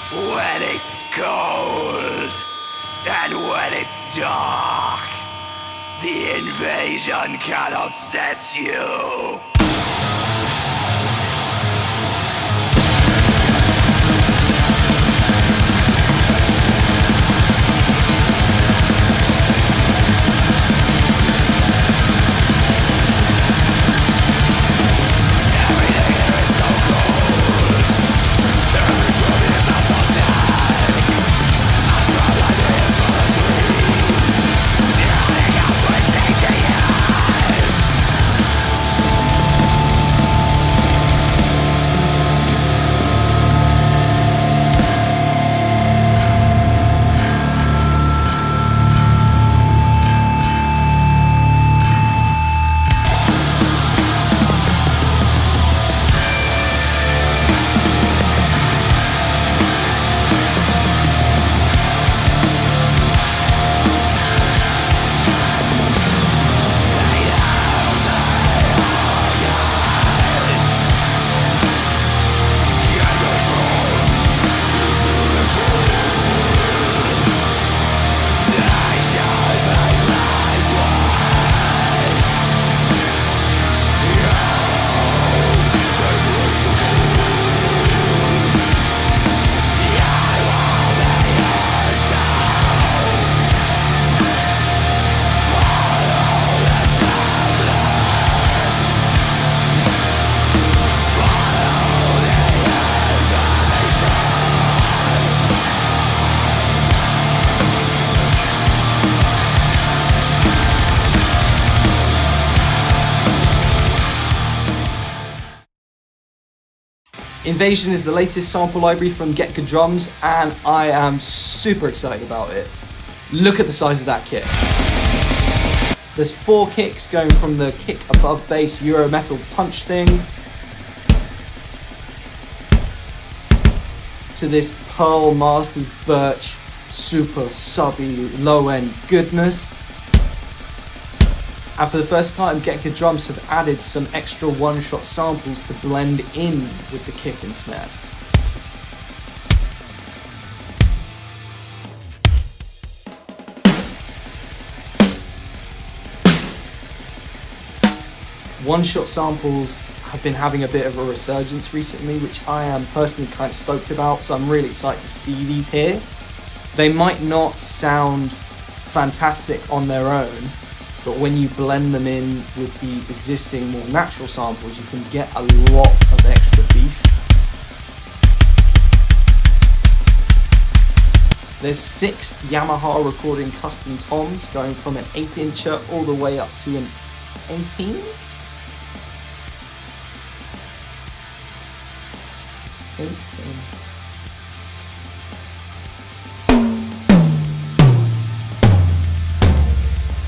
When it's cold and when it's dark, the invasion can obsess you. Invasion is the latest sample library from Getgood Drums, and I am super excited about it. Look at the size of that kit. There's 4 kicks going from the kick above bass Euro metal punch thing to this Pearl Masters Birch super subby low end goodness. And for the first time, Getgood Drums have added some extra one-shot samples to blend in with the kick and snare. One-shot samples have been having a bit of a resurgence recently, which I am personally kind of stoked about, so I'm really excited to see these here. They might not sound fantastic on their own, but when you blend them in with the existing more natural samples, you can get a lot of extra beef. There's 6 Yamaha recording custom toms going from an 8-incher all the way up to an 18? 18.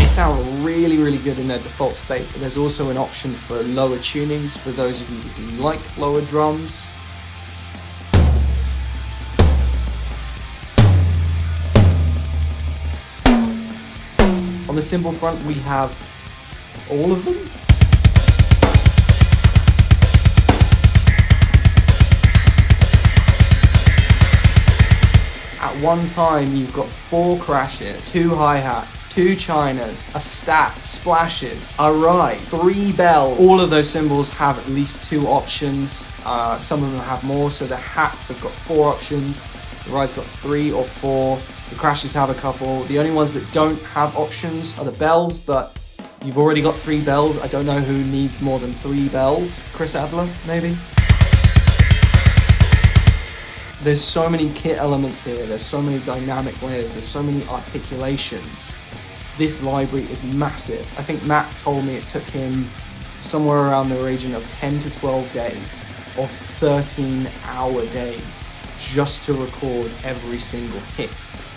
Sound really good in their default state, but there's also an option for lower tunings for those of you who like lower drums. On the cymbal front we have all of them. At one time you've got 4 crashes, 2 hi-hats, 2 chinas, a stat, splashes, a ride, 3 bells. All of those cymbals have at least 2 options. Some of them have more, so the hats have got 4 options, the ride's got 3 or 4, the crashes have a couple. The only ones that don't have options are the bells, but you've already got 3 bells. I don't know who needs more than 3 bells. Chris Adler, maybe? There's so many kit elements here, there's so many dynamic layers, there's so many articulations. This library is massive. I think Matt told me it took him somewhere around the region of 10 to 12 days, or 13-hour days, just to record every single hit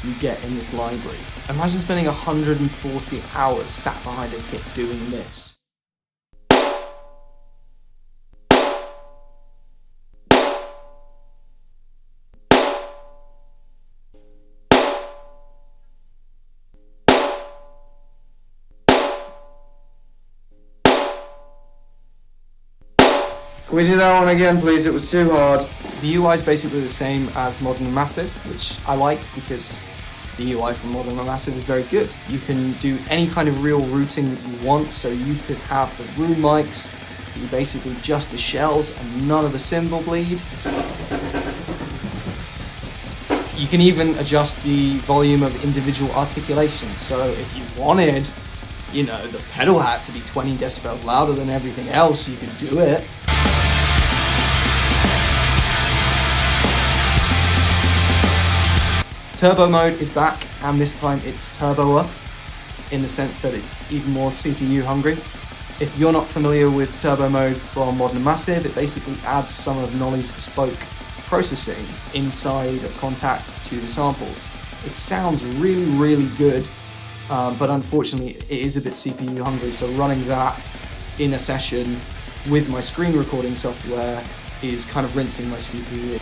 you get in this library. Imagine spending 140 hours sat behind a kit doing this. Can we do that one again, please? It was too hard. The UI is basically the same as Modern and Massive, which I like because the UI from Modern and Massive is very good. You can do any kind of real routing that you want, so you could have the room mics, basically just the shells and none of the cymbal bleed. You can even adjust the volume of individual articulations, so if you wanted, you know, the pedal hat to be 20 decibels louder than everything else, you can do it. Turbo mode is back, and this time it's turbo-er, in the sense that it's even more CPU hungry. If you're not familiar with turbo mode from Modern and Massive, it basically adds some of Nolly's bespoke processing inside of Contact to the samples. It sounds really, really good, but unfortunately it is a bit CPU hungry, so running that in a session with my screen recording software is kind of rinsing my CPU.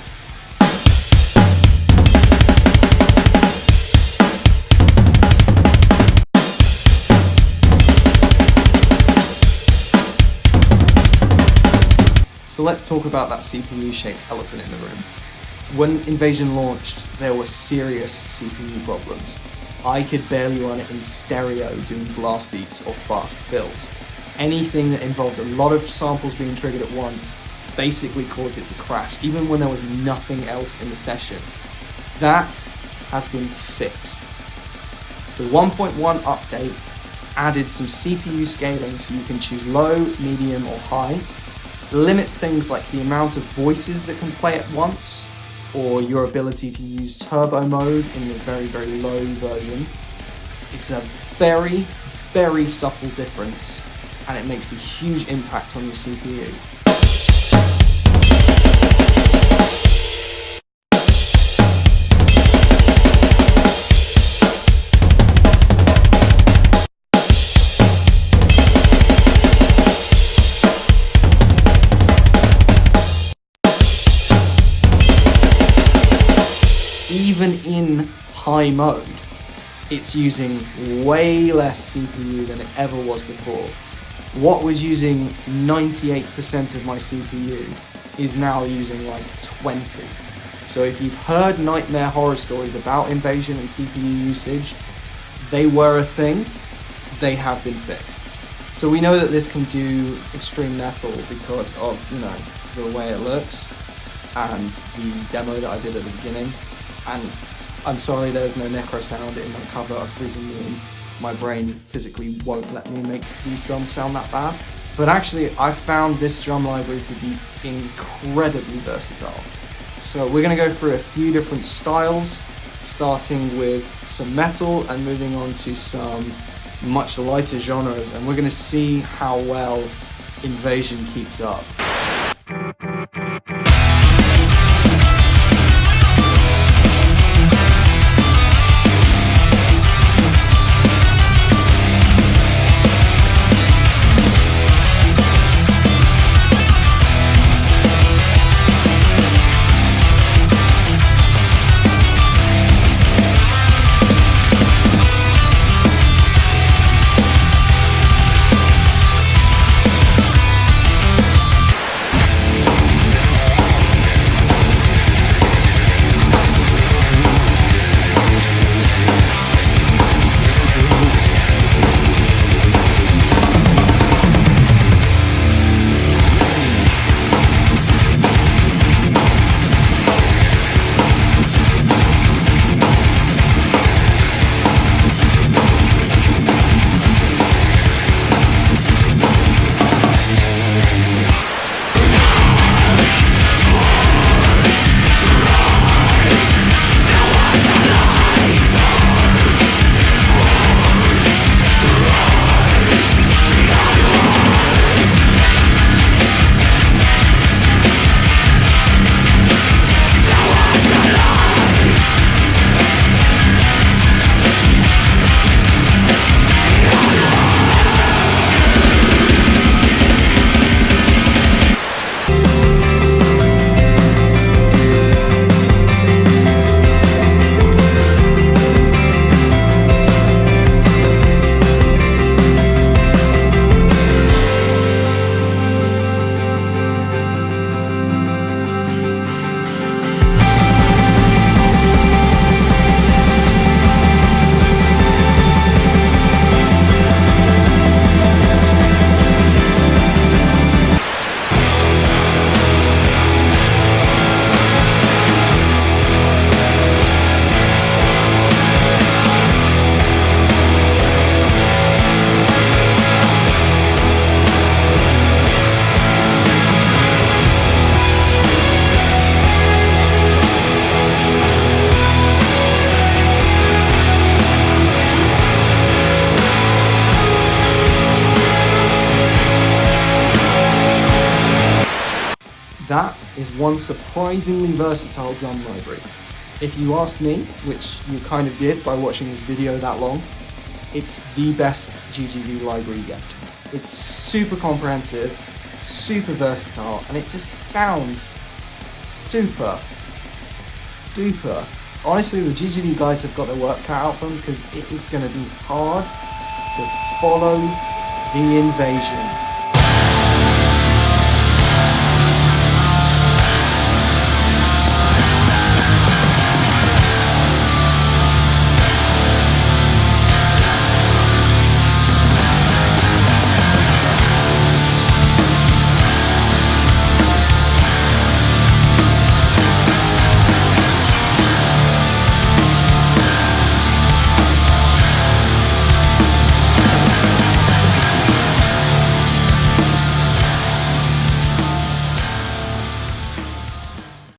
So let's talk about that CPU-shaped elephant in the room. When Invasion launched, there were serious CPU problems. I could barely run it in stereo doing blast beats or fast fills. Anything that involved a lot of samples being triggered at once basically caused it to crash, even when there was nothing else in the session. That has been fixed. The 1.1 update added some CPU scaling so you can choose low, medium, or high. Limits things like the amount of voices that can play at once, or your ability to use turbo mode in the very, very low version. It's a very, very subtle difference, and it makes a huge impact on your CPU. Even in high mode, it's using way less CPU than it ever was before. What was using 98% of my CPU is now using like 20. So if you've heard nightmare horror stories about Invasion and CPU usage, they were a thing, they have been fixed. So we know that this can do extreme metal because of, you know, the way it looks and the demo that I did at the beginning. And I'm sorry there's no necro sound in my cover of Freezing Moon. My brain physically won't let me make these drums sound that bad. But actually, I found this drum library to be incredibly versatile. So we're gonna go through a few different styles, starting with some metal and moving on to some much lighter genres. And we're gonna see how well Invasion keeps up. is one surprisingly versatile drum library. If you ask me, which you kind of did by watching this video that long, it's the best GGD library yet. It's super comprehensive, super versatile, and it just sounds super duper. Honestly, the GGD guys have got their work cut out for them because it is going to be hard to follow the invasion.